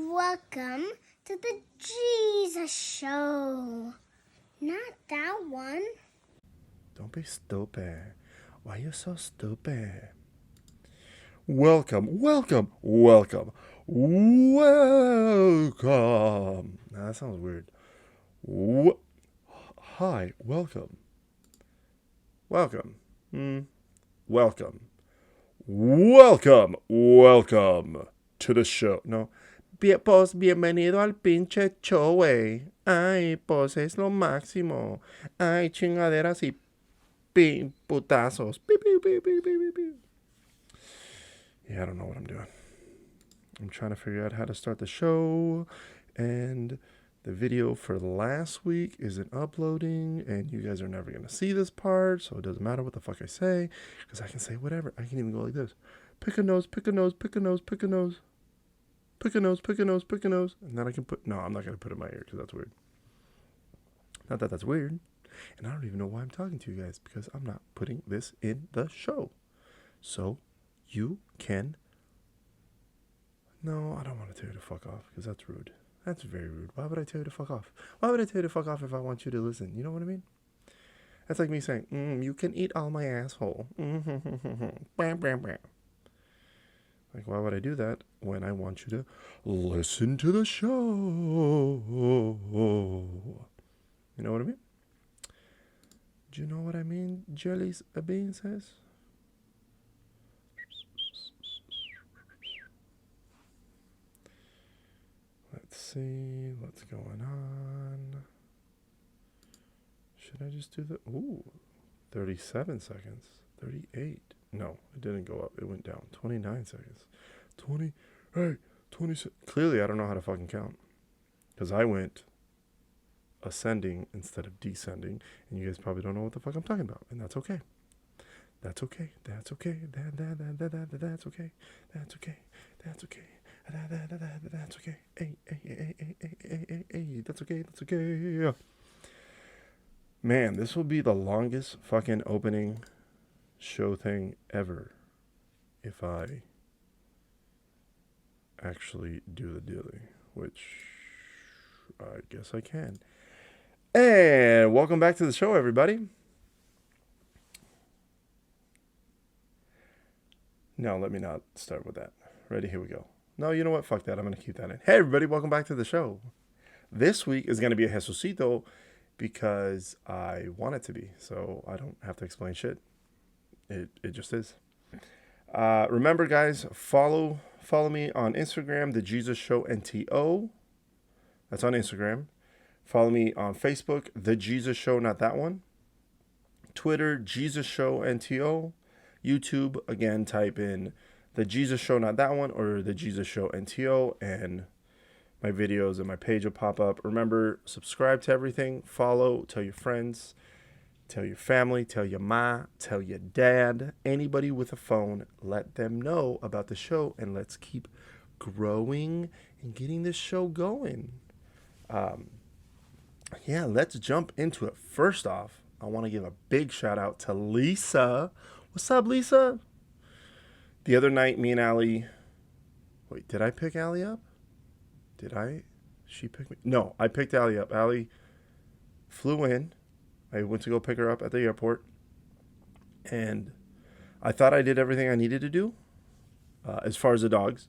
Welcome to the Jesus Show. Not that one. Don't be stupid. Why are you so stupid? Welcome. Now, that sounds weird. Hi, welcome. Welcome. Welcome to the show. No. Pues bienvenido al pinche show, Ay, pues es lo máximo. Ay, chingaderas y putazos. Beep, beep, beep, beep, beep, beep. Yeah, I don't know what I'm doing. I'm trying to figure out how to start the show, and the video for last week isn't uploading, and you guys are never going to see this part, so it doesn't matter what the fuck I say, because I can say whatever. I can even go like this. Pick a nose, pick a nose, pick a nose, pick a nose. Pick a nose, pick a nose, pick a nose. And then I can put... No, I'm not going to put it in my ear, because that's weird. Not that that's weird. And I don't even know why I'm talking to you guys, because I'm not putting this in the show. So, you can... No, I don't want to tell you to fuck off, because that's rude. That's very rude. Why would I tell you to fuck off? Why would I tell you to fuck off if I want you to listen? You know what I mean? That's like me saying, you can eat all my asshole. Bam, bam, bam. Like, why would I do that when I want you to listen to the show? You know what I mean? Do you know what I mean, Jelly's a bean says? Let's see what's going on. Should I just do the... Ooh, 37 seconds. 38. No, it didn't go up. It went down. 29 seconds. 20. Hey, 20. Clearly, I don't know how to fucking count. Because I went ascending instead of descending. And you guys probably don't know what the fuck I'm talking about. And that's okay. That's okay. That's okay. That's okay. That's okay. That's okay. That's okay. Hey, that's okay. That's okay. Man, this will be the longest fucking opening show thing ever if I actually do the dilly, which I guess I can. And welcome back to the show, everybody. No, let me not start with that. Ready? Here we go. No, you know what? Fuck that. I'm going to keep that in. Hey, everybody. Welcome back to the show. This week is going to be a Jesusito because I want it to be, so I don't have to explain shit. It just is. Remember, guys, follow me on Instagram, The Jesus Show NTO. That's on Instagram. Follow me on Facebook, The Jesus Show, not that one. Twitter, Jesus Show NTO. YouTube, again, type in The Jesus Show, not that one, or The Jesus Show NTO, and my videos and my page will pop up. Remember, subscribe to everything. Follow, tell your friends. Tell your family, tell your ma, tell your dad, anybody with a phone, let them know about the show, and let's keep growing and getting this show going. Yeah, let's jump into it. First off, I want to give a big shout out to Lisa. What's up, Lisa? The other night, me and Allie... Wait, did I pick Allie up? Did I? She picked me? No, I picked Allie up. Allie flew in. I went to go pick her up at the airport, and I thought I did everything I needed to do. As far as the dogs,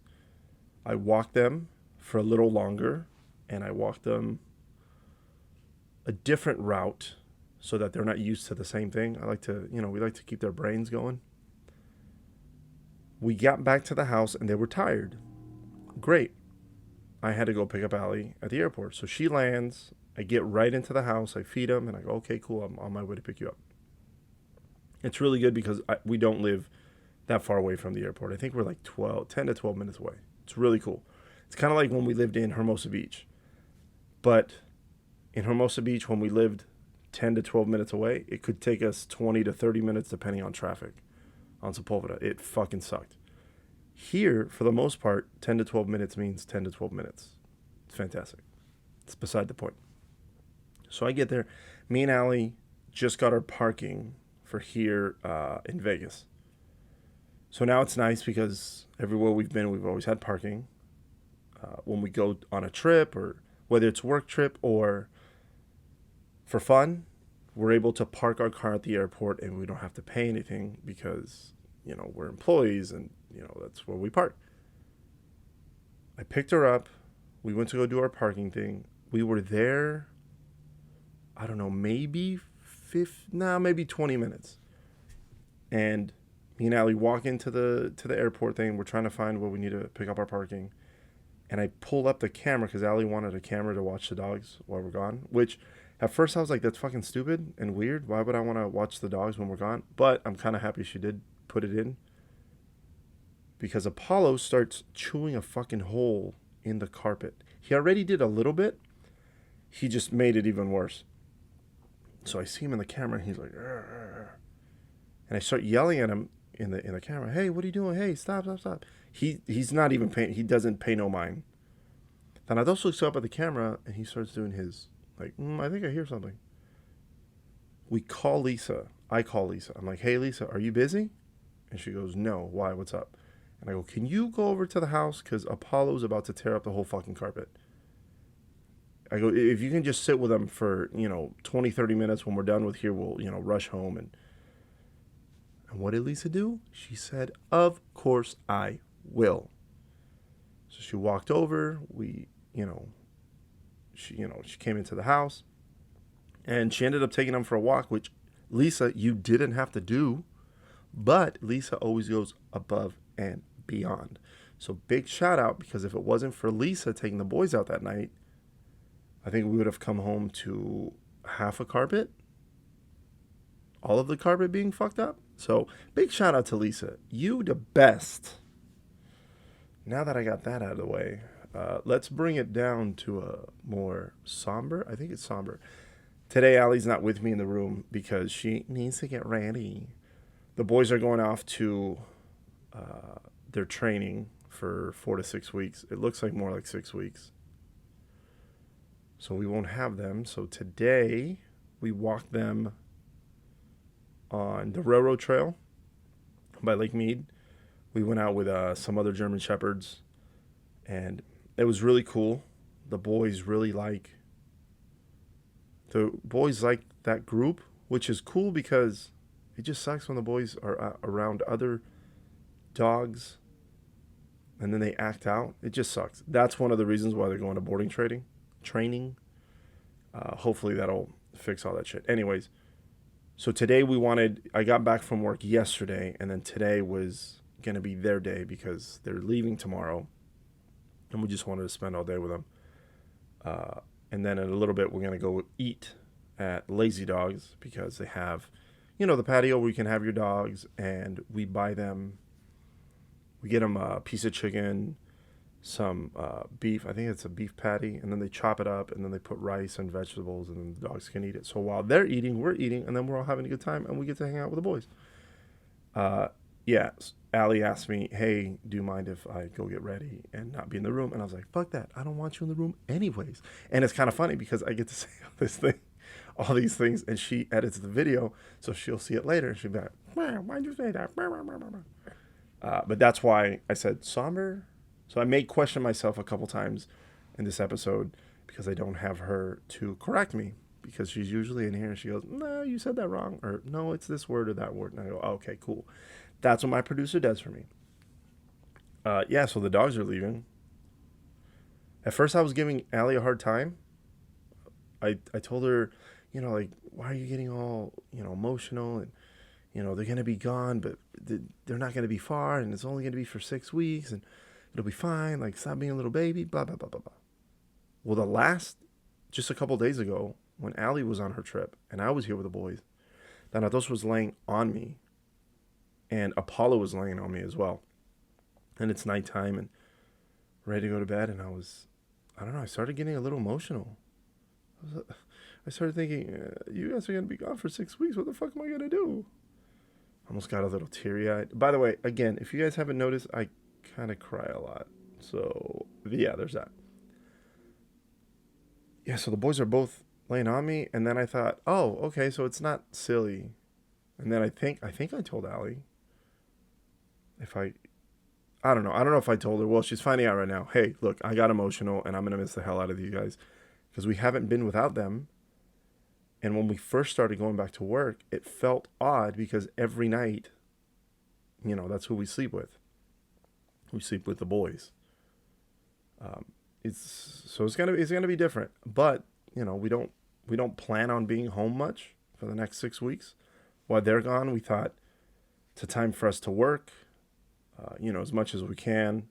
I walked them for a little longer, and I walked them a different route so that they're not used to the same thing. I like to, we like to keep their brains going. We got back to the house, and they were tired. Great. I had to go pick up Allie at the airport. So she lands. I get right into the house. I feed them, and I go, okay, cool. I'm on my way to pick you up. It's really good because we don't live that far away from the airport. I think we're like 10 to 12 minutes away. It's really cool. It's kind of like when we lived in Hermosa Beach. But in Hermosa Beach, when we lived 10 to 12 minutes away, it could take us 20 to 30 minutes depending on traffic on Sepulveda. It fucking sucked. Here, for the most part, 10 to 12 minutes means 10 to 12 minutes. It's fantastic. It's beside the point. So I get there. Me and Allie just got our parking for here in Vegas. So now it's nice because everywhere we've been, we've always had parking. when we go on a trip, or whether it's work trip or for fun, we're able to park our car at the airport and we don't have to pay anything because, we're employees and, that's where we park. I picked her up. We went to go do our parking thing. We were there, I don't know, maybe 20 minutes. And me and Allie walk into the airport thing. We're trying to find where we need to pick up our parking. And I pulled up the camera because Allie wanted a camera to watch the dogs while we're gone. Which, at first I was like, that's fucking stupid and weird. Why would I want to watch the dogs when we're gone? But I'm kind of happy she did put it in. Because Apollo starts chewing a fucking hole in the carpet. He already did a little bit. He just made it even worse. So I see him in the camera and he's like, "Arr." And I start yelling at him in the camera. Hey, what are you doing? Hey, stop. He's not even paying. He doesn't pay no mind. Then I also looks up at the camera and he starts doing his like, I think I hear something. We call Lisa. I call Lisa. I'm like, hey Lisa, are you busy? And she goes, no. Why? What's up? And I go, can you go over to the house? Because Apollo's about to tear up the whole fucking carpet. I go, if you can just sit with him for, 20, 30 minutes when we're done with here, we'll, rush home. And what did Lisa do? She said, of course I will. So she walked over. She came into the house. And she ended up taking him for a walk, which, Lisa, you didn't have to do. But Lisa always goes above and beyond. So big shout out, because if it wasn't for Lisa taking the boys out that night, I think we would have come home to half a carpet, all of the carpet being fucked up. So big shout out to Lisa. You the best. Now that I got that out of the way, let's bring it down to a more somber. I think it's somber. Today, Allie's not with me in the room because she needs to get ready. The boys are going off to their training for 4 to 6 weeks. It looks like more like 6 weeks. So we won't have them. So today we walked them on the railroad trail by Lake Mead. We went out with some other German Shepherds, and it was really cool. The boys like that group, which is cool because it just sucks when the boys are around other dogs and then they act out. It just sucks. That's one of the reasons why they're going to boarding training. Hopefully that'll fix all that shit. Anyways, so today I got back from work yesterday, and then today was going to be their day because they're leaving tomorrow, and we just wanted to spend all day with them. And then in a little bit, we're going to go eat at Lazy Dogs because they have, the patio where you can have your dogs, and we get them a piece of chicken, some beef. I think it's a beef patty, and then they chop it up, and then they put rice and vegetables, and then the dogs can eat it. So while they're eating, we're eating, and then we're all having a good time, and we get to hang out with the boys. Allie asked me, hey, do you mind if I go get ready and not be in the room? And I was like, fuck that. I don't want you in the room anyways. And it's kind of funny because I get to say all these things, and she edits the video, so she'll see it later, and she'll be like, why'd you say that? But that's why I said somber. So I may question myself a couple times in this episode because I don't have her to correct me, because she's usually in here and she goes, no, you said that wrong, or no, it's this word or that word. And I go, okay, cool. That's what my producer does for me. So the dogs are leaving. At first I was giving Allie a hard time. I told her, why are you getting all, emotional, and, they're going to be gone, but they're not going to be far, and it's only going to be for 6 weeks, and it'll be fine. Like, stop being a little baby, blah, blah, blah, blah, blah. Well, just a couple days ago, when Allie was on her trip, and I was here with the boys, Thanatos was laying on me, and Apollo was laying on me as well. And it's nighttime, and ready to go to bed, and I started getting a little emotional. I started thinking, you guys are going to be gone for 6 weeks. What the fuck am I going to do? Almost got a little teary-eyed. By the way, again, if you guys haven't noticed, I kind of cry a lot. So, yeah, there's that. Yeah, so the boys are both laying on me, and then I thought, oh, okay, so it's not silly. And then I think I told Allie, I don't know. I don't know if I told her. Well, she's finding out right now. Hey, look, I got emotional and I'm going to miss the hell out of you guys because we haven't been without them. And when we first started going back to work, it felt odd because every night, that's who we sleep with. We sleep with the boys. It's gonna be different. But we don't plan on being home much for the next 6 weeks. While they're gone, we thought it's a time for us to work, as much as we can,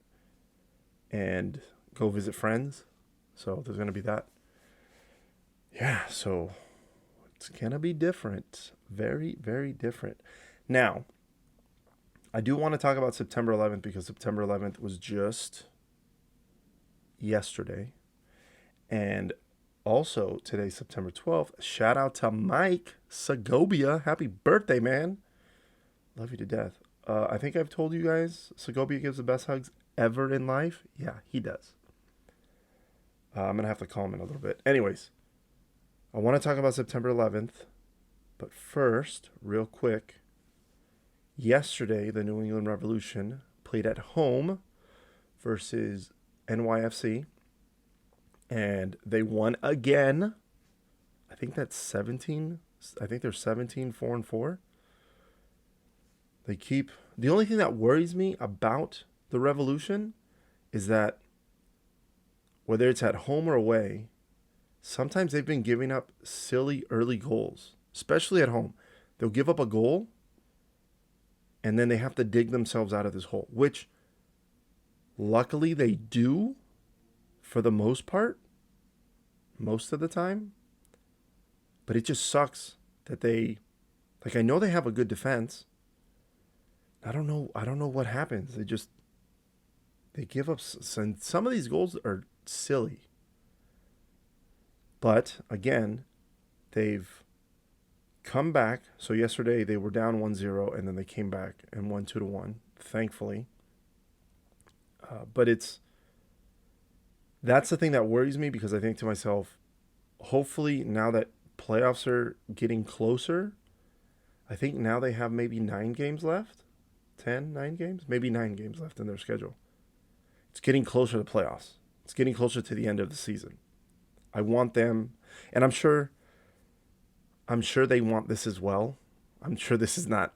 and go visit friends. So there's gonna be that. Yeah. So it's going to be different. Very, very different. Now, I do want to talk about September 11th because September 11th was just yesterday. And also, today's September 12th. Shout out to Mike Segovia. Happy birthday, man. Love you to death. I think I've told you guys Segovia gives the best hugs ever in life. Yeah, he does. I'm going to have to call him in a little bit. Anyways. I want to talk about September 11th, but first, real quick, yesterday, the New England Revolution played at home versus NYFC, and they won again. I think that's 17. I think they're 17, 4-4. The only thing that worries me about the Revolution is that whether it's at home or away, sometimes they've been giving up silly early goals, especially at home. They'll give up a goal, and then they have to dig themselves out of this hole, which luckily they do for the most part, most of the time. But it just sucks that I know they have a good defense. I don't know what happens. They give up. Some of these goals are silly. But, again, they've come back. So yesterday they were down 1-0, and then they came back and won 2-1, thankfully. But that's the thing that worries me because I think to myself, hopefully now that playoffs are getting closer, I think now they have maybe 9 games left. 9 games? Maybe 9 games left in their schedule. It's getting closer to playoffs. It's getting closer to the end of the season. I want them, and I'm sure they want this as well. I'm sure this is not,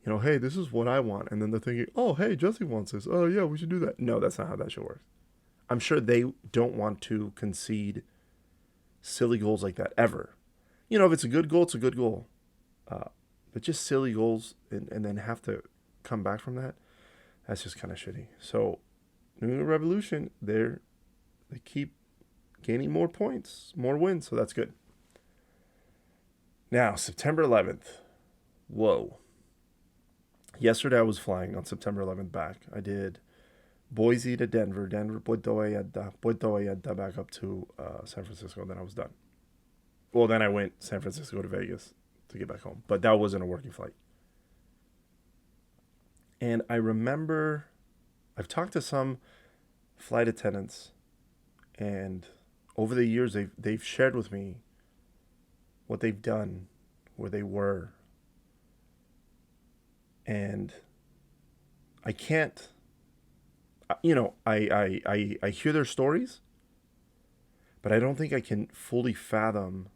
hey, this is what I want. And then they're thinking, oh, hey, Jesse wants this. Oh, yeah, we should do that. No, that's not how that should work. I'm sure they don't want to concede silly goals like that ever. If it's a good goal, it's a good goal. But just silly goals and then have to come back from that, that's just kind of shitty. So, New England Revolution, they keep gaining more points, more wins, so that's good. Now, September 11th. Whoa. Yesterday I was flying on September 11th back. I did Boise to Denver, Puerto Vallarta, back up to San Francisco, then I was done. Well, then I went San Francisco to Vegas to get back home, but that wasn't a working flight. And I remember I've talked to some flight attendants, and over the years, they've shared with me what they've done, where they were. And I can't, I hear their stories, but I don't think I can fully fathom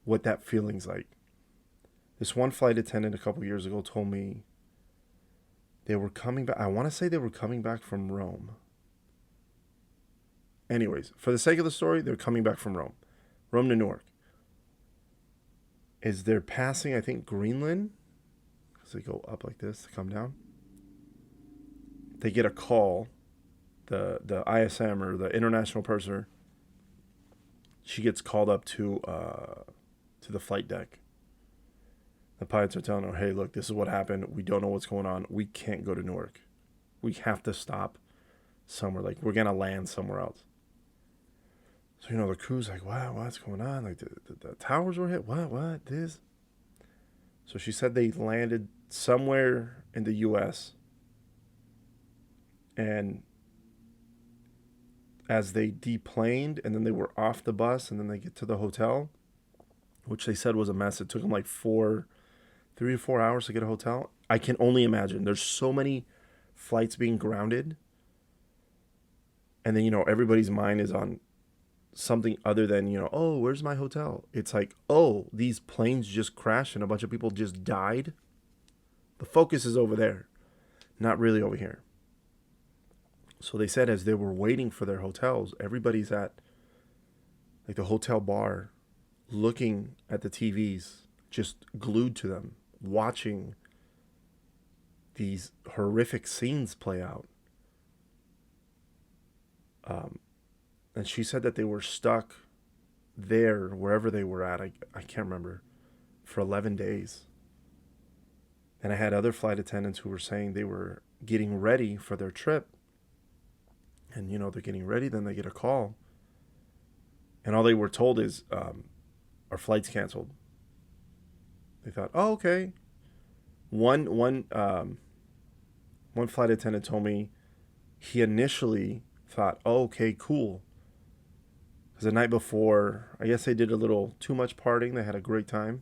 what that feeling's like. This one flight attendant a couple years ago told me they were coming back. I want to say they were coming back from Rome. Anyways, for the sake of the story, they're coming back from Rome to Newark. As they're passing, I think, Greenland, because they go up like this to come down, they get a call. The ISM, or the international purser, she gets called up to the flight deck. The pilots are telling her, hey, look, this is what happened. We don't know what's going on. We can't go to Newark. We have to stop somewhere. Like, we're going to land somewhere else. So, the crew's like, wow, what's going on? Like, the towers were hit? What? This? So she said they landed somewhere in the U.S. And as they deplaned, and then they were off the bus, and then they get to the hotel, which they said was a mess. It took them like 3 to 4 hours to get a hotel. I can only imagine. There's so many flights being grounded. And then, everybody's mind is on something other than, oh, where's my hotel? It's like, oh, these planes just crashed and a bunch of people just died. The focus is over there, not really over here. So they said as they were waiting for their hotels, everybody's at like the hotel bar looking at the TVs, just glued to them, watching these horrific scenes play out. And she said that they were stuck there, wherever they were at. I can't remember, for 11 days. And I had other flight attendants who were saying they were getting ready for their trip. And, they're getting ready, then they get a call. And all they were told is, our flight's canceled. They thought, oh, okay. One flight attendant told me he initially thought, oh, okay, cool. Because the night before, I guess they did a little too much partying. They had a great time,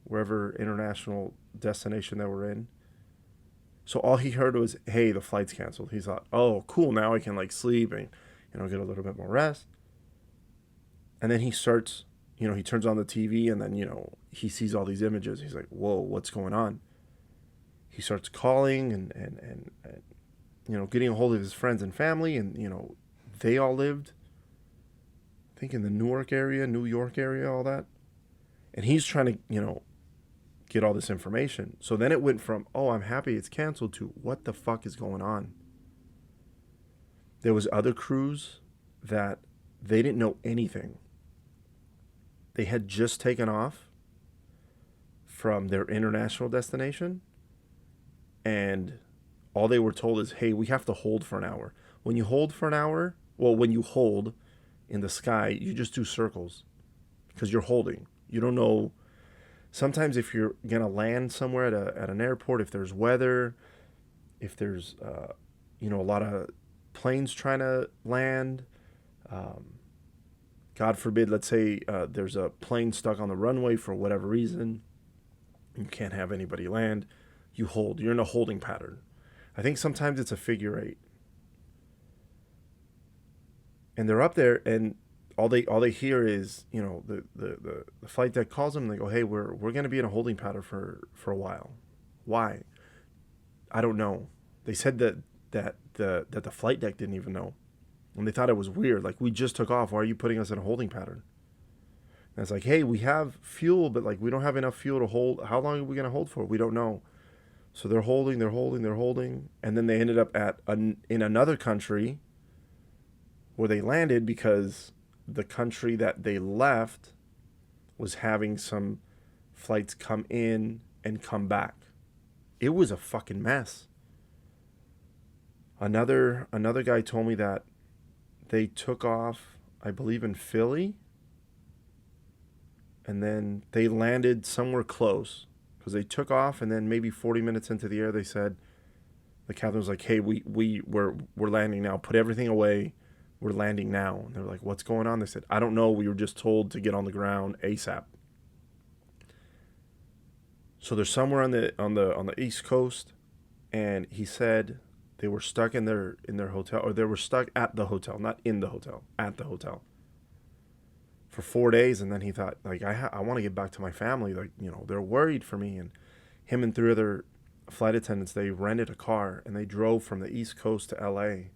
wherever international destination they were in. So all he heard was, hey, the flight's canceled. He thought, oh, cool, now I can sleep and, get a little bit more rest. And then he starts, he turns on the TV and then, he sees all these images. He's like, whoa, what's going on? He starts calling and getting a hold of his friends and family. And, they all lived, I think, in the New York area, all that. And he's trying to, get all this information. So then it went from, oh, I'm happy it's canceled, to what the fuck is going on? There was other crews that they didn't know anything. They had just taken off from their international destination, and all they were told is, hey, we have to hold for an hour. When you hold for an hour, when you hold in the sky, you just do circles because you're holding. You don't know. Sometimes if you're going to land somewhere at an airport, if there's weather, if there's, a lot of planes trying to land, God forbid, let's say there's a plane stuck on the runway for whatever reason, you can't have anybody land, you hold. You're in a holding pattern. I think sometimes it's a figure 8. And they're up there, and all they hear is, the flight deck calls them, and they go, hey, we're going to be in a holding pattern for a while. Why? I don't know. They said that the flight deck didn't even know. And they thought it was weird. Like, we just took off. Why are you putting us in a holding pattern? And it's like, hey, we have fuel, but we don't have enough fuel to hold. How long are we going to hold for? We don't know. So they're holding. And then they ended up in another country where they landed because the country that they left was having some flights come in and come back. It was a fucking mess. Another guy told me that they took off, I believe, in Philly, and then they landed somewhere close because they took off, and then maybe 40 minutes into the air, they said, the captain was like, hey, we're landing now. Put everything away. We're landing now. And they're like, what's going on? They said, I don't know. We were just told to get on the ground ASAP. So they're somewhere on the East Coast, and he said they were stuck in their hotel, or they were stuck at the hotel, not in the hotel, at the hotel, for 4 days. And then he thought, I want to get back to my family. They're worried for me. And him and 3 other flight attendants, they rented a car and they drove from the East Coast to LA.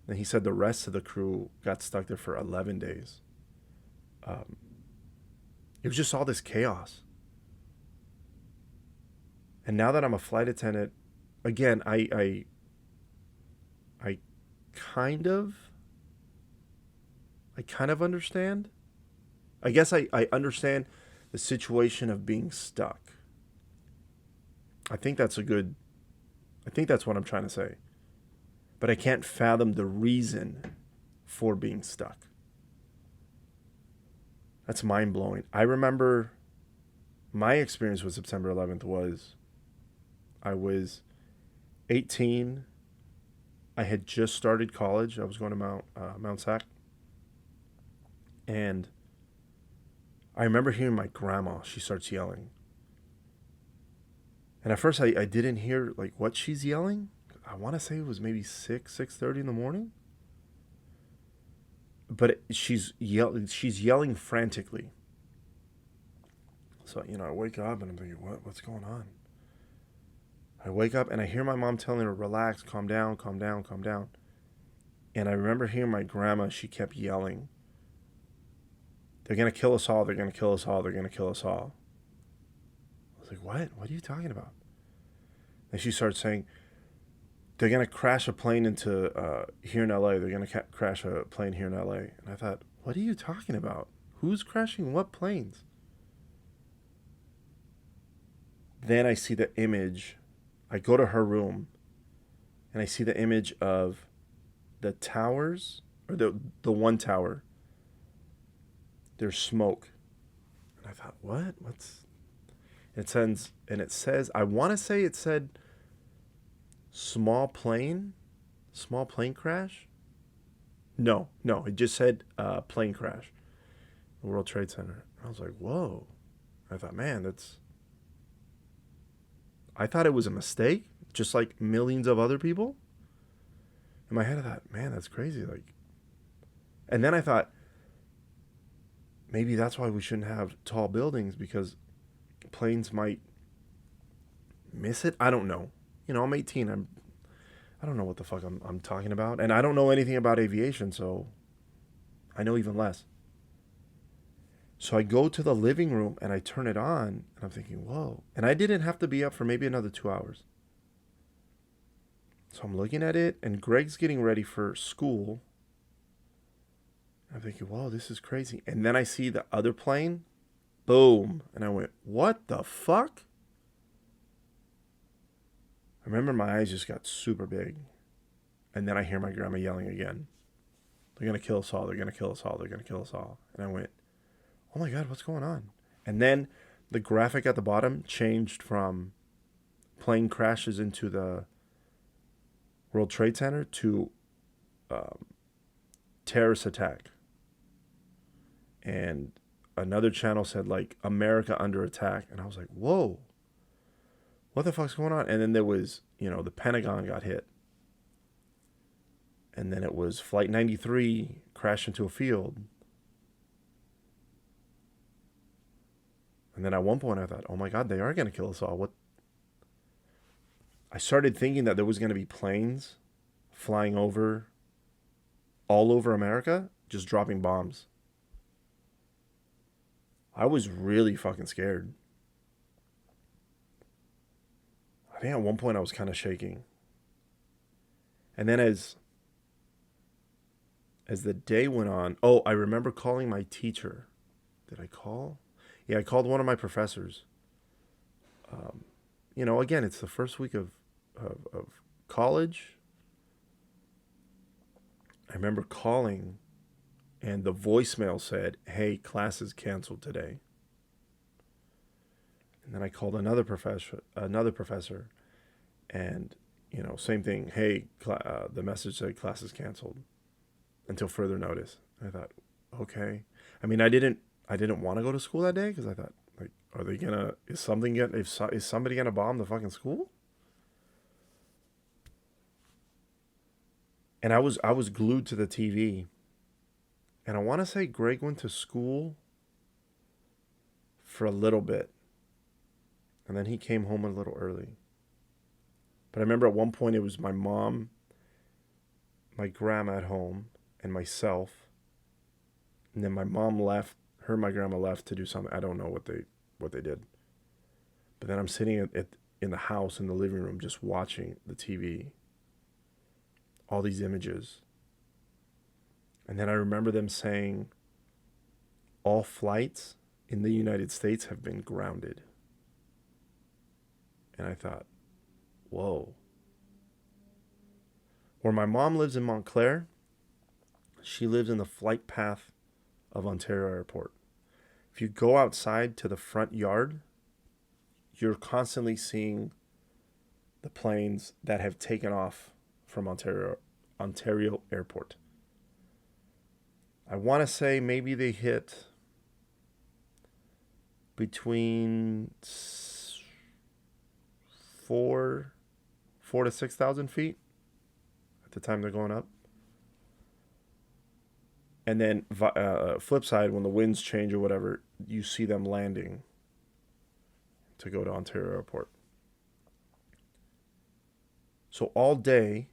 And he said the rest of the crew got stuck there for 11 days. It was just all this chaos. And now that I'm a flight attendant, again, I kind of understand. I guess I understand the situation of being stuck. I think that's what I'm trying to say. But I can't fathom the reason for being stuck. That's mind-blowing. I remember my experience with September 11th was I was 18. I had just started college. I was going to Mount Sac. And I remember hearing my grandma. She starts yelling. And at first I didn't hear what she's yelling, I want to say it was maybe 6:30 in the morning. But she's yelling frantically. So, I wake up and I'm thinking, what's going on? I wake up and I hear my mom telling her, relax, calm down, calm down, calm down. And I remember hearing my grandma, she kept yelling, they're going to kill us all, they're going to kill us all, they're going to kill us all. I was like, what? What are you talking about? And she started saying, they're going to crash a plane into here in LA. They're going to crash a plane here in LA. And I thought, what are you talking about? Who's crashing what planes? Then I see the image. I go to her room and I see the image of the towers, or the one tower. There's smoke. And I thought, what? It says, I want to say it said small plane crash. No, it just said plane crash, World Trade Center. I was like, whoa. I thought, man, I thought it was a mistake, just like millions of other people. In my head, I thought, man, that's crazy. And then I thought, maybe that's why we shouldn't have tall buildings, because planes might miss it. I don't know. I'm 18. I don't know what the fuck I'm talking about. And I don't know anything about aviation, so I know even less. So I go to the living room and I turn it on and I'm thinking, whoa. And I didn't have to be up for maybe another 2 hours. So I'm looking at it and Greg's getting ready for school. I'm thinking, whoa, this is crazy. And then I see the other plane. Boom. And I went, what the fuck? I remember my eyes just got super big. And then I hear my grandma yelling again. They're going to kill us all. They're going to kill us all. They're going to kill us all. And I went, oh my God, what's going on? And then the graphic at the bottom changed from plane crashes into the World Trade Center to terrorist attack. And another channel said America under attack. And I was like, whoa, what the fuck's going on? And then there was, the Pentagon got hit. And then it was Flight 93 crashed into a field. And then at one point I thought, oh my God, they are going to kill us all. What? I started thinking that there was going to be planes flying over all over America, just dropping bombs. I was really fucking scared. I think at one point I was kind of shaking. And then as the day went on, I remember calling my teacher. Did I call? Yeah, I called one of my professors. Again, it's the first week of college. I remember calling, and the voicemail said, hey, class is canceled today. And then I called another professor, and, same thing. Hey, the message said class is canceled until further notice. I thought, okay. I mean, I didn't want to go to school that day because I thought, are they gonna? Is somebody gonna bomb the fucking school? And I was glued to the TV. And I want to say Greg went to school for a little bit, and then he came home a little early. But I remember at one point it was my mom, my grandma at home, and myself. And then my mom left. Her and my grandma left to do something. I don't know what they did. But then I'm sitting in the house in the living room just watching the TV. All these images. And then I remember them saying all flights in the United States have been grounded. And I thought, whoa. Where my mom lives in Montclair, she lives in the flight path of Ontario Airport. If you go outside to the front yard, you're constantly seeing the planes that have taken off from Ontario Airport. I want to say maybe they hit between 4 4 to 6,000 feet at the time they're going up. And then flip side, when the winds change or whatever, you see them landing to go to Ontario Airport. So all day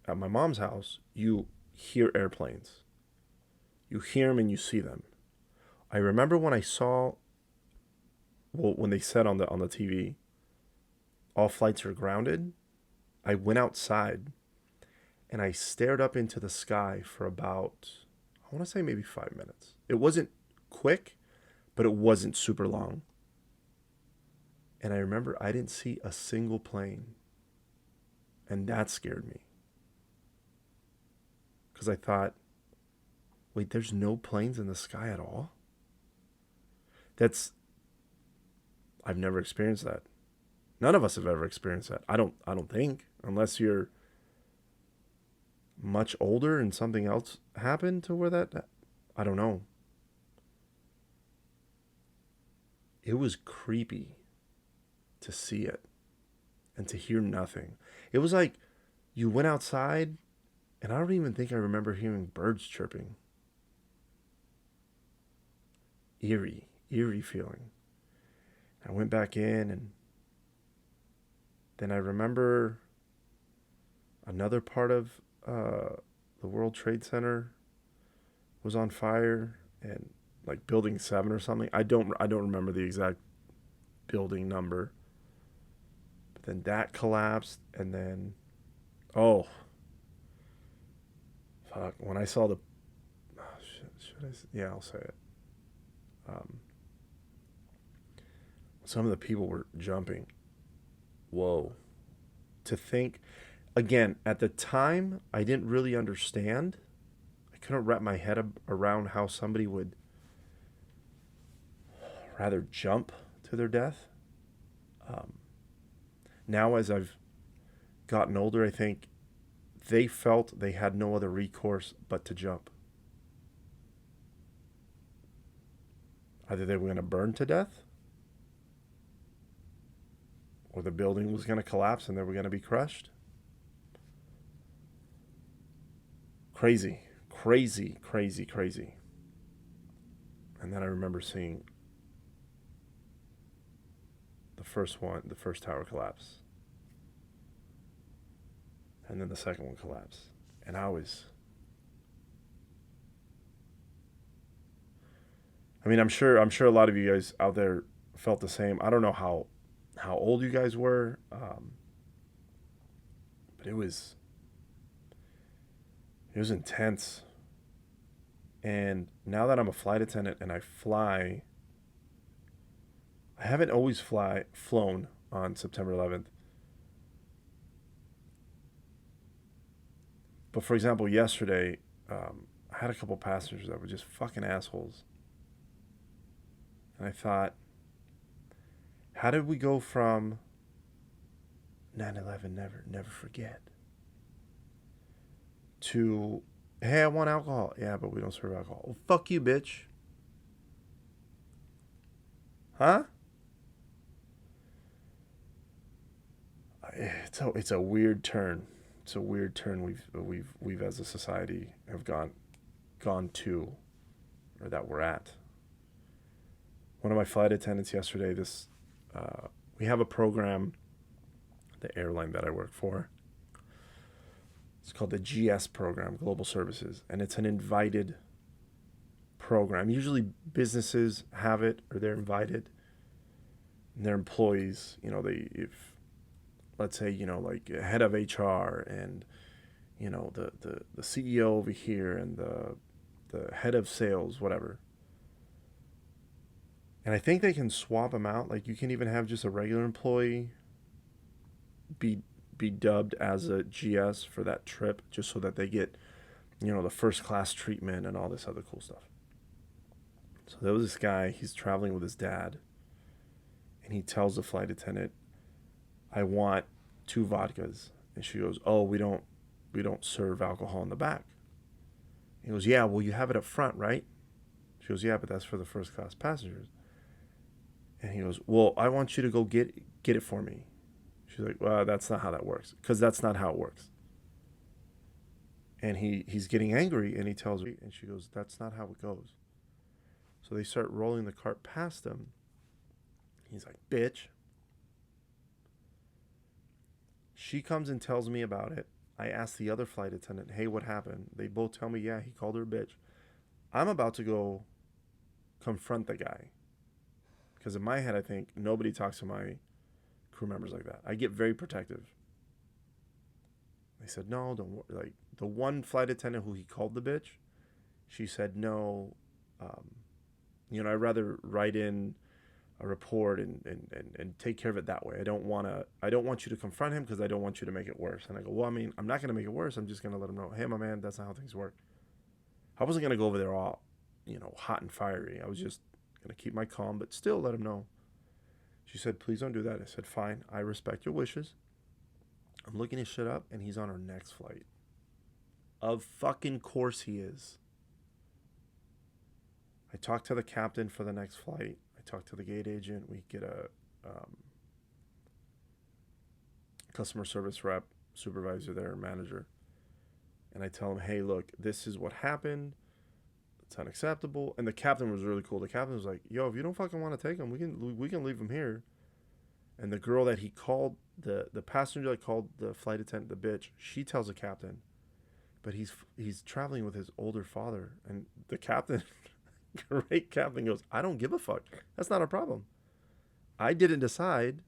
at my mom's house, you hear airplanes. You hear them and you see them. I remember when I saw, well, when they said on the TV, all flights are grounded, I went outside and I stared up into the sky for about, I want to say maybe 5 minutes. It wasn't quick, but it wasn't super long. And I remember I didn't see a single plane. And that scared me. Because I thought, wait, there's no planes in the sky at all? I've never experienced that. None of us have ever experienced that. I don't think, unless you're much older and something else happened to where that, I don't know. It was creepy to see it and to hear nothing. It was like you went outside, and I don't even think I remember hearing birds chirping. Eerie feeling. I went back in, and then I remember another part of the World Trade Center was on fire, and like Building 7 or something. I don't remember the exact building number. But then that collapsed, and then fuck, when I saw the should I say, yeah, I'll say it. Some of the people were jumping. Whoa. To think, again, at the time, I didn't really understand. I couldn't wrap my head around how somebody would rather jump to their death. Now, as I've gotten older, I think they felt they had no other recourse but to jump. Either they were going to burn to death, or the building was going to collapse and they were going to be crushed. Crazy. And then I remember seeing the first tower collapse. And then the second one collapsed. And I'm sure a lot of you guys out there felt the same. I don't know how old you guys were, but it was intense. And now that I'm a flight attendant and I fly, I haven't always flown on September 11th. But for example, yesterday, I had a couple passengers that were just fucking assholes. And I thought, how did we go from 9/11, never forget, to, hey, I want alcohol. Yeah, but we don't serve alcohol. Well, fuck you, bitch. Huh? It's a weird turn. It's a weird turn we've as a society have gone to, or that we're at. One of my flight attendants yesterday, we have a program, the airline that I work for. It's called the GS program, Global Services, and it's an invited program. Usually businesses have it, or they're invited, and their employees, let's say, like a head of HR and, the CEO over here and the head of sales, whatever. And I think they can swap them out. Like, you can even have just a regular employee be dubbed as a GS for that trip, just so that they get, the first class treatment and all this other cool stuff. So there was this guy, he's traveling with his dad, and he tells the flight attendant, I want 2 vodkas. And she goes, oh, we don't serve alcohol in the back. He goes, yeah, well, you have it up front, right? She goes, yeah, but that's for the first class passengers. And he goes, well, I want you to go get it for me. She's like, well, that's not how that works. Because that's not how it works. And he's getting angry, and he tells me, and she goes, that's not how it goes. So they start rolling the cart past him. He's like, bitch. She comes and tells me about it. I ask the other flight attendant, hey, what happened? They both tell me, yeah, he called her a bitch. I'm about to go confront the guy. Because in my head, I think nobody talks to my crew members like that. I get very protective. They said, no, don't worry. Like, the one flight attendant who he called the bitch, she said, no, I'd rather write in a report and take care of it that way. I don't want you to confront him because I don't want you to make it worse. And I go, well, I mean, I'm not going to make it worse. I'm just going to let him know, hey, my man, that's not how things work. I wasn't going to go over there all, hot and fiery. I was just going to keep my calm, but still let him know. She said, please don't do that. I said, fine, I respect your wishes. I'm looking his shit up, and he's on our next flight. Of fucking course he is. I talked to the captain for the next flight. I talked to the gate agent. We get a customer service rep, supervisor there, manager. And I tell him, hey, look, this is what happened. It's unacceptable. And the captain was really cool. The captain was like, yo, if you don't fucking want to take him, we can leave him here. And the girl that he called, the passenger that called the flight attendant the bitch, she tells the captain, but he's traveling with his older father. And the captain, great captain, goes, I don't give a fuck. That's not a problem. I didn't decide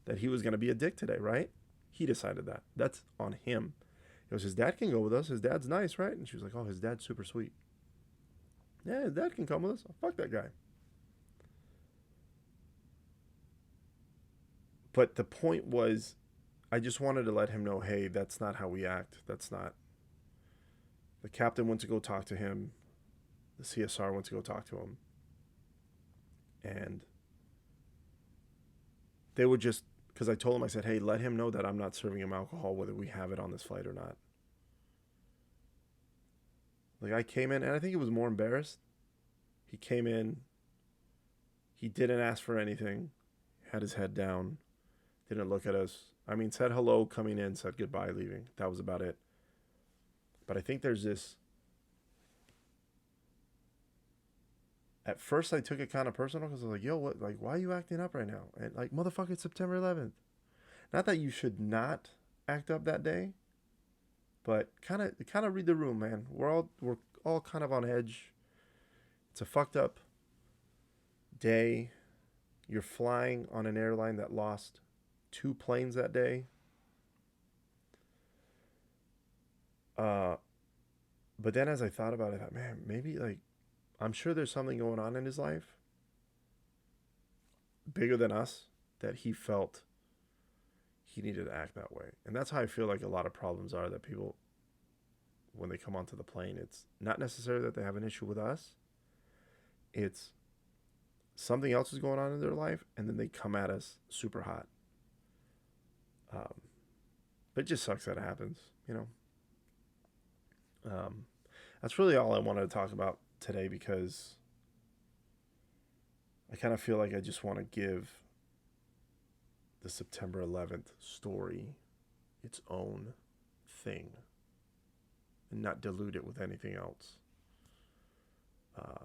that he was going to be a dick today, right? He decided that. That's on him. He goes, his dad can go with us. His dad's nice, right? And she was like, oh, his dad's super sweet. Yeah, his dad can come with us. Oh, fuck that guy. But the point was, I just wanted to let him know, hey, that's not how we act. That's not. The captain went to go talk to him. The CSR went to go talk to him. And they were just, because I told him, I said, hey, let him know that I'm not serving him alcohol, whether we have it on this flight or not. Like, I came in, and I think he was more embarrassed. He came in. He didn't ask for anything. Had his head down. Didn't look at us. I mean, said hello coming in, said goodbye leaving. That was about it. But I think there's this. At first, I took it kind of personal because I was like, yo, what? Like, why are you acting up right now? And like, motherfucker, it's September 11th. Not that you should not act up that day, but kind of read the room, man. We're all kind of on edge. It's a fucked up day. You're flying on an airline that lost 2 planes that day. But then as I thought about it, I thought, man, maybe like, I'm sure there's something going on in his life bigger than us that he felt he needed to act that way. And that's how I feel like a lot of problems are, that people, when they come onto the plane, it's not necessarily that they have an issue with us. It's something else is going on in their life, and then they come at us super hot. But it just sucks that it happens, That's really all I wanted to talk about today, because I kind of feel like I just want to give the September 11th story its own thing and not dilute it with anything else.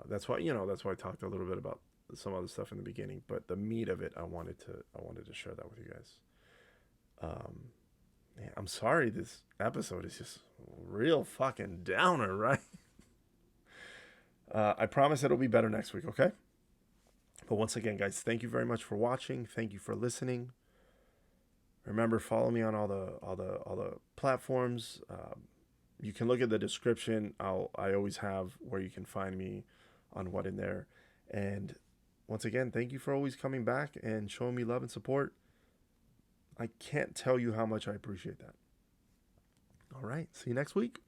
That's why I talked a little bit about some other stuff in the beginning, but the meat of it, I wanted to share that with you guys. Man, I'm sorry this episode is just real fucking downer, right? I promise it'll be better next week, okay? But once again, guys, thank you very much for watching. Thank you for listening. Remember, follow me on all the platforms. You can look at the description. I always have where you can find me on what in there. And once again, thank you for always coming back and showing me love and support. I can't tell you how much I appreciate that. All right. See you next week.